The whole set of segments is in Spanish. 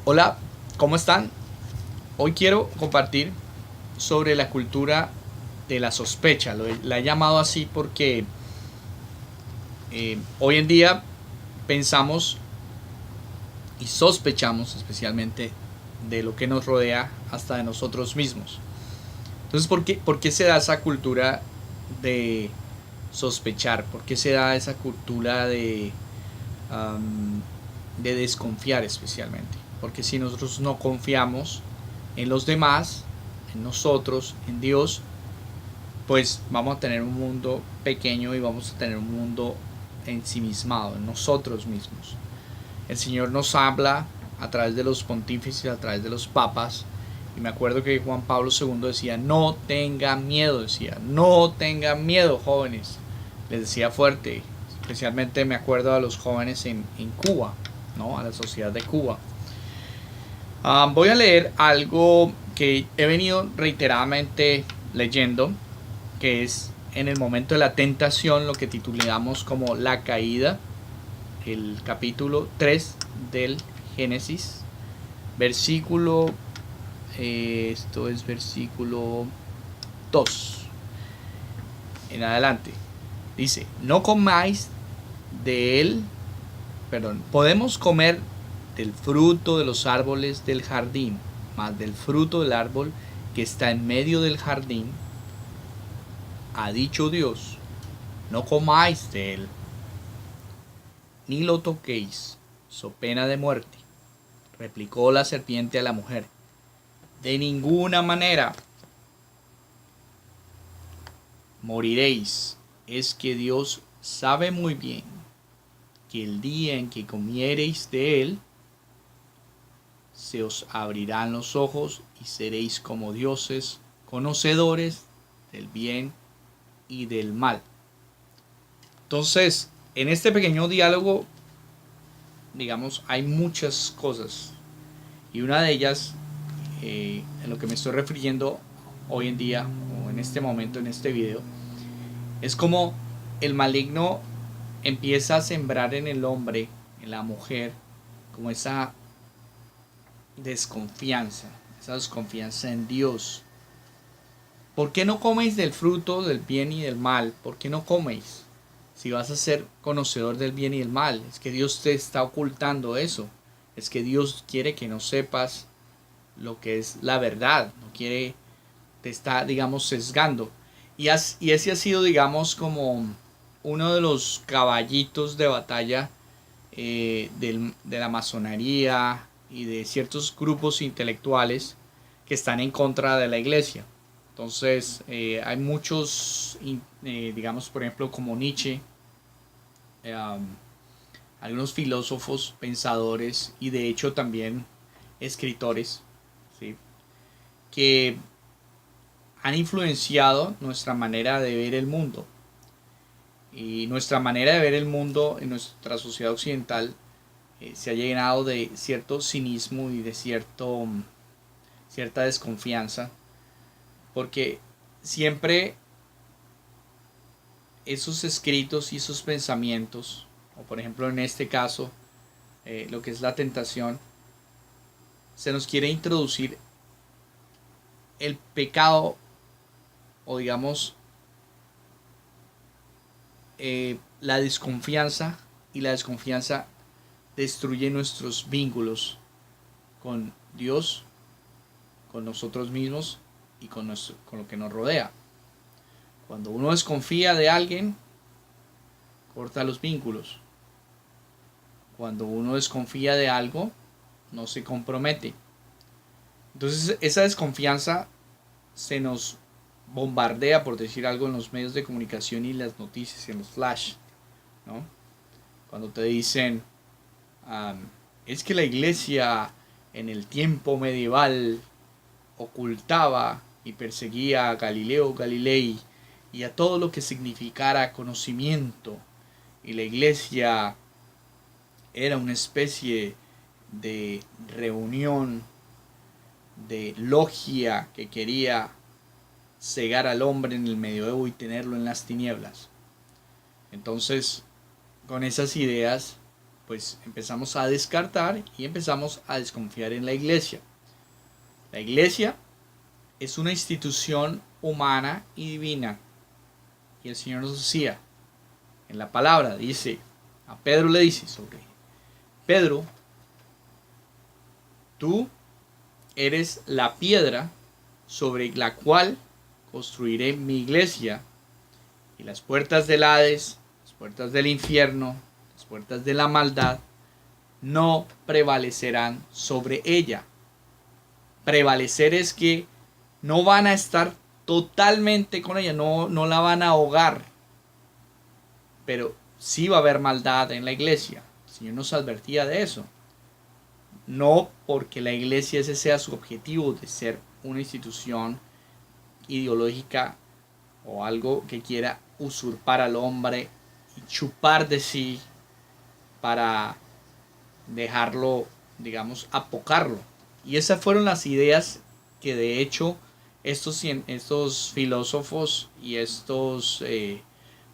Hola, ¿cómo están? Hoy quiero compartir sobre la cultura de la sospecha. La he llamado así porque hoy en día pensamos y sospechamos especialmente de lo que nos rodea hasta de nosotros mismos. Entonces, ¿por qué se da esa cultura de sospechar? ¿Por qué se da esa cultura um, de desconfiar especialmente? Porque si nosotros no confiamos en los demás, en nosotros, en Dios, pues vamos a tener un mundo pequeño y vamos a tener un mundo ensimismado en nosotros mismos. El Señor nos habla a través de los pontífices, a través de los papas, y me acuerdo que Juan Pablo II decía, no tengan miedo, decía, no tengan miedo, jóvenes. Les decía fuerte, especialmente me acuerdo a los jóvenes en Cuba, ¿no? A la sociedad de Cuba. Voy a leer algo que he venido reiteradamente leyendo, que es en el momento de la tentación, lo que titulamos como la caída, el capítulo 3 del Génesis, versículo, esto es versículo 2 en adelante. Dice, no comáis de él, perdón, podemos comer del fruto de los árboles del jardín, mas del fruto del árbol que está en medio del jardín, ha dicho Dios, no comáis de él, ni lo toquéis, so pena de muerte. Replicó la serpiente a la mujer, de ninguna manera moriréis, es que Dios sabe muy bien que el día en que comiereis de él, se os abrirán los ojos y seréis como dioses, conocedores del bien y del mal. Entonces, en este pequeño diálogo, digamos, hay muchas cosas. Y una de ellas, en lo que me estoy refiriendo hoy en día, o en este momento, en este video, es como el maligno empieza a sembrar en el hombre, en la mujer, como esa desconfianza en Dios. ¿Por qué no coméis del fruto del bien y del mal? ¿Por qué no coméis? Si vas a ser conocedor del bien y del mal, es que Dios te está ocultando eso. Es que Dios quiere que no sepas lo que es la verdad. No quiere, te está, digamos, sesgando. Y ese ha sido, digamos, como uno de los caballitos de batalla de la masonería y de ciertos grupos intelectuales que están en contra de la iglesia. Entonces, hay muchos, digamos, por ejemplo, como Nietzsche, um, algunos filósofos, pensadores y de hecho también escritores, ¿sí? Que han influenciado nuestra manera de ver el mundo. Y nuestra manera de ver el mundo en nuestra sociedad occidental se ha llenado de cierto cinismo y de cierta desconfianza, porque siempre esos escritos y esos pensamientos, o por ejemplo en este caso, lo que es la tentación, se nos quiere introducir el pecado o digamos la desconfianza, y la desconfianza destruye nuestros vínculos con Dios, con nosotros mismos y con lo que nos rodea. Cuando uno desconfía de alguien, corta los vínculos. Cuando uno desconfía de algo, no se compromete. Entonces esa desconfianza se nos bombardea, por decir algo, en los medios de comunicación y las noticias, en los flash, ¿no? Cuando te dicen, es que la iglesia en el tiempo medieval ocultaba y perseguía a Galileo Galilei y a todo lo que significara conocimiento, y la iglesia era una especie de reunión, de logia que quería cegar al hombre en el medioevo y tenerlo en las tinieblas. Entonces, con esas ideas pues empezamos a descartar y empezamos a desconfiar en la iglesia. La iglesia es una institución humana y divina. Y el Señor nos decía, en la palabra, dice, a Pedro le dice sobre Pedro, tú eres la piedra sobre la cual construiré mi iglesia, y las puertas del Hades, las puertas del infierno, las puertas de la maldad, no prevalecerán sobre ella. Prevalecer es que no van a estar totalmente con ella, no la van a ahogar, pero sí va a haber maldad en la iglesia. El Señor nos advertía de eso. No porque la iglesia ese sea su objetivo de ser una institución ideológica o algo que quiera usurpar al hombre y chupar de sí para dejarlo, digamos, apocarlo. Y esas fueron las ideas que de hecho estos filósofos y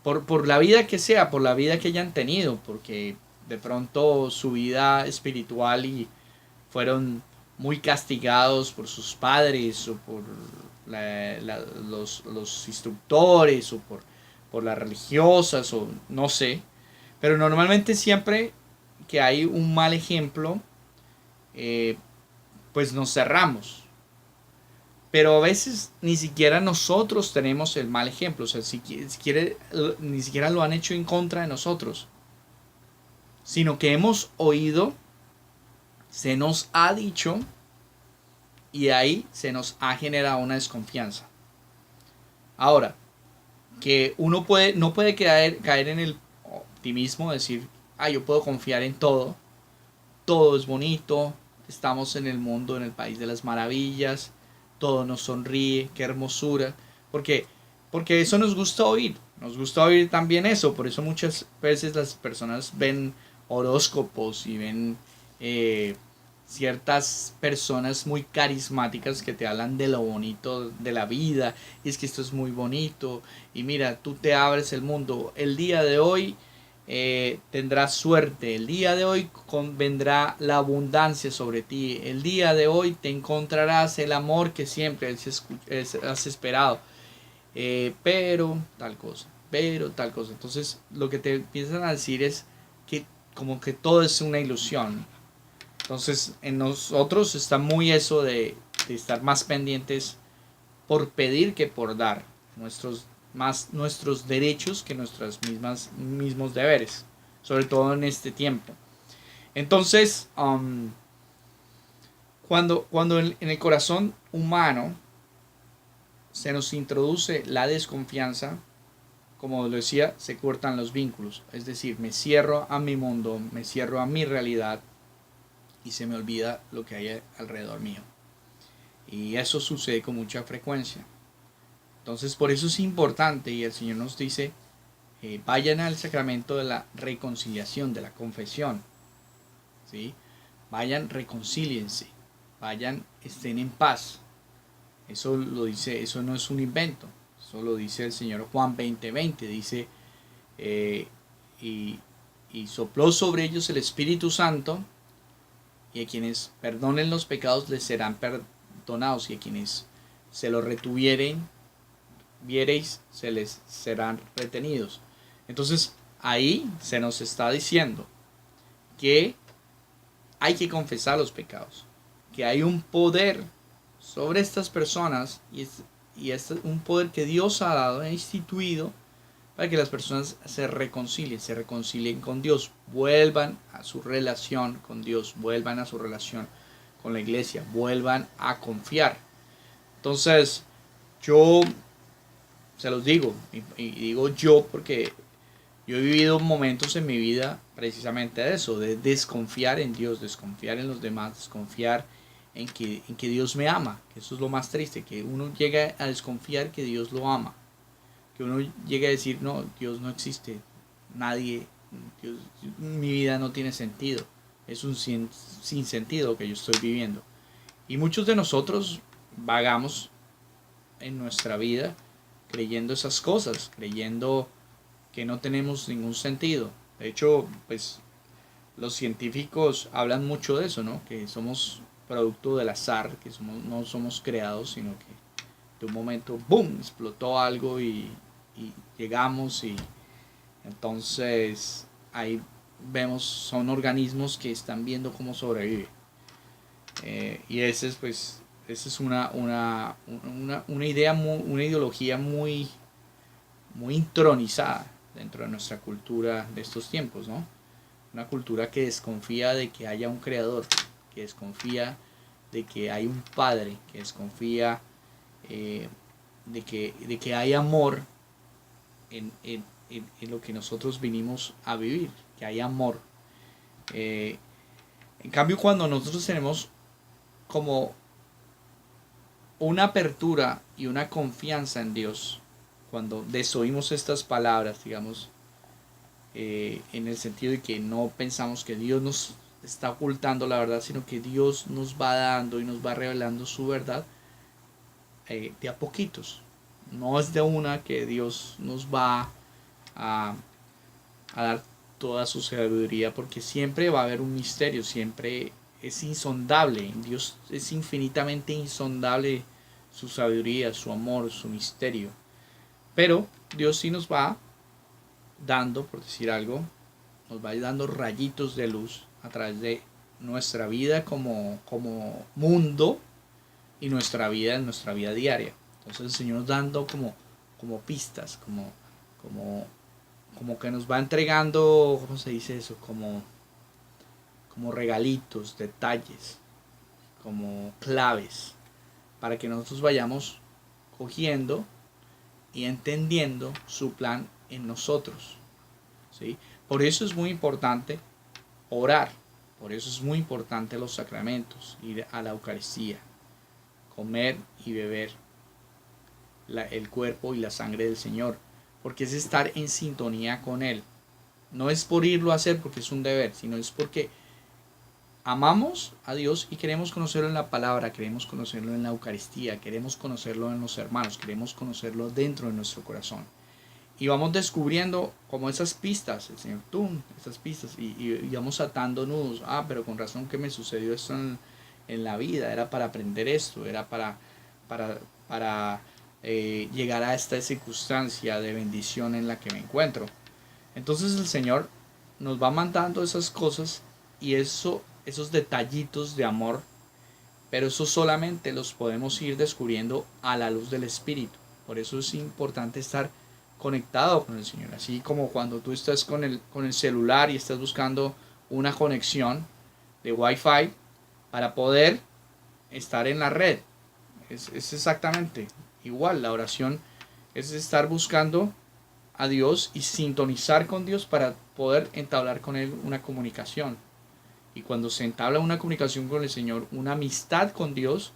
por la vida que sea, por la vida que hayan tenido, porque de pronto su vida espiritual y fueron muy castigados por sus padres o por los instructores o por las religiosas o no sé. Pero normalmente siempre que hay un mal ejemplo, eh, pues nos cerramos. Pero a veces ni siquiera nosotros tenemos el mal ejemplo. O sea, ni siquiera lo han hecho en contra de nosotros. Sino que hemos oído, se nos ha dicho y ahí se nos ha generado una desconfianza. Ahora, que uno no puede caer en el optimismo, decir, yo puedo confiar en todo, todo es bonito, estamos en el mundo, en el país de las maravillas, todo nos sonríe, qué hermosura, porque eso nos gusta oír también eso, por eso muchas veces las personas ven horóscopos y ven ciertas personas muy carismáticas que te hablan de lo bonito de la vida, y es que esto es muy bonito, y mira, tú te abres el mundo, el día de hoy tendrás suerte, el día de hoy vendrá la abundancia sobre ti, el día de hoy te encontrarás el amor que siempre has esperado, pero tal cosa, entonces lo que te empiezan a decir es que como que todo es una ilusión. Entonces en nosotros está muy eso de estar más pendientes por pedir que por dar, más nuestros derechos que nuestros mismos deberes, sobre todo en este tiempo. Entonces, cuando en el corazón humano se nos introduce la desconfianza, como lo decía, se cortan los vínculos, es decir, me cierro a mi mundo, me cierro a mi realidad y se me olvida lo que hay alrededor mío. Y eso sucede con mucha frecuencia. Entonces por eso es importante y el Señor nos dice, vayan al sacramento de la reconciliación, de la confesión. ¿Sí? Vayan, reconcíliense, vayan, estén en paz. Eso lo dice, eso no es un invento, eso lo dice el Señor Juan 20:20, dice, y sopló sobre ellos el Espíritu Santo, y a quienes perdonen los pecados les serán perdonados, y a quienes se los viereis, se les serán retenidos. Entonces ahí se nos está diciendo que hay que confesar los pecados, que hay un poder sobre estas personas y es un poder que Dios ha dado e instituido para que las personas se reconcilien con Dios, vuelvan a su relación con Dios, vuelvan a su relación con la iglesia, vuelvan a confiar. Entonces yo se los digo, y digo yo porque yo he vivido momentos en mi vida precisamente de eso, de desconfiar en Dios, desconfiar en los demás, desconfiar en que Dios me ama, que eso es lo más triste, que uno llega a desconfiar que Dios lo ama, que uno llega a decir, no, Dios no existe, nadie, Dios, mi vida no tiene sentido, es un sin sentido que yo estoy viviendo. Y muchos de nosotros vagamos en nuestra vida creyendo esas cosas, creyendo que no tenemos ningún sentido. De hecho, pues los científicos hablan mucho de eso, ¿no? Que somos producto del azar, que no somos creados, sino que de un momento, ¡boom!, explotó algo y llegamos y entonces ahí vemos, son organismos que están viendo cómo sobrevive. Y ese es pues, esa es una idea, una ideología muy intronizada dentro de nuestra cultura de estos tiempos, ¿no? Una cultura que desconfía de que haya un creador, que desconfía de que hay un padre, que desconfía de que hay amor en lo que nosotros vinimos a vivir, que hay amor. En cambio, cuando nosotros tenemos como una apertura y una confianza en Dios, cuando desoímos estas palabras, digamos, en el sentido de que no pensamos que Dios nos está ocultando la verdad, sino que Dios nos va dando y nos va revelando su verdad de a poquitos. No es de una que Dios nos va a, a dar toda su sabiduría, porque siempre va a haber un misterio, siempre es insondable. Dios es infinitamente insondable, su sabiduría, su amor, su misterio. Pero Dios sí nos va dando, por decir algo, nos va dando rayitos de luz a través de nuestra vida como mundo y nuestra vida diaria. Entonces el Señor nos dando como pistas, como que nos va entregando, ¿cómo se dice eso? Como regalitos, detalles, como claves, para que nosotros vayamos cogiendo y entendiendo su plan en nosotros, ¿sí? Por eso es muy importante orar, por eso es muy importante los sacramentos, ir a la Eucaristía, comer y beber el cuerpo y la sangre del Señor, porque es estar en sintonía con Él. No es por irlo a hacer porque es un deber, sino es porque amamos a Dios y queremos conocerlo en la palabra, queremos conocerlo en la Eucaristía, queremos conocerlo en los hermanos, queremos conocerlo dentro de nuestro corazón. Y vamos descubriendo como esas pistas, el Señor, esas pistas, y vamos atando nudos. Pero con razón que me sucedió esto en la vida, era para aprender esto, era para llegar a esta circunstancia de bendición en la que me encuentro. Entonces el Señor nos va mandando esas cosas y esos detallitos de amor, pero eso solamente los podemos ir descubriendo a la luz del Espíritu. Por eso es importante estar conectado con el Señor, así como cuando tú estás con el celular y estás buscando una conexión de Wi-Fi para poder estar en la red. Es exactamente igual. La oración es estar buscando a Dios y sintonizar con Dios para poder entablar con Él una comunicación. Y cuando se entabla una comunicación con el Señor, una amistad con Dios,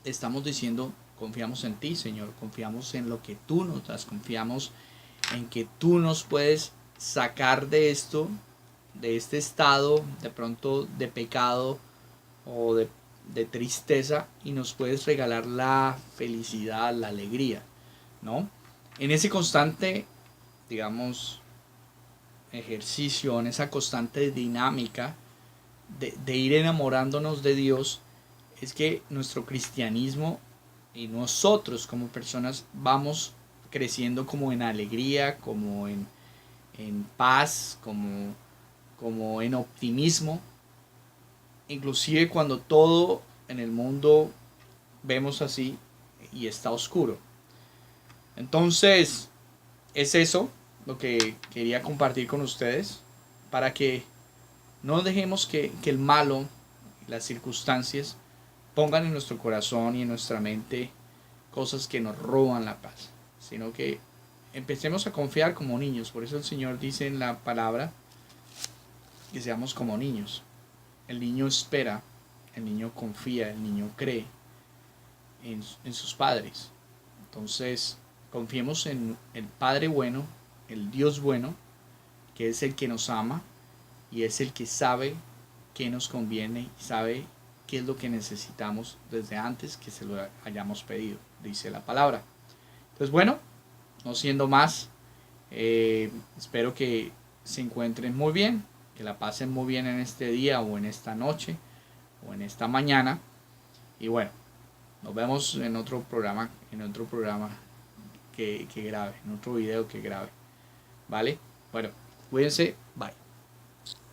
estamos diciendo: confiamos en ti, Señor, confiamos en lo que tú nos das, confiamos en que tú nos puedes sacar de esto, de este estado de pronto de pecado o de tristeza, y nos puedes regalar la felicidad, la alegría, ¿no? En ese constante, digamos, ejercicio, en esa constante dinámica de ir enamorándonos de Dios, es que nuestro cristianismo y nosotros como personas vamos creciendo como en alegría, como en paz, como en optimismo, inclusive cuando todo en el mundo vemos así y está oscuro. Entonces es eso lo que quería compartir con ustedes, para que no dejemos que el malo, las circunstancias, pongan en nuestro corazón y en nuestra mente cosas que nos roban la paz, sino que empecemos a confiar como niños. Por eso el Señor dice en la palabra que seamos como niños. El niño espera, el niño confía, el niño cree en sus padres. Entonces confiemos en el Padre bueno, el Dios bueno, que es el que nos ama y es el que sabe qué nos conviene y sabe qué es lo que necesitamos desde antes que se lo hayamos pedido, dice la palabra. Entonces, bueno, no siendo más, espero que se encuentren muy bien. Que la pasen muy bien en este día o en esta noche o en esta mañana. Y bueno, nos vemos en otro programa, que grabe, en otro video que grabe. ¿Vale? Bueno, cuídense, bye.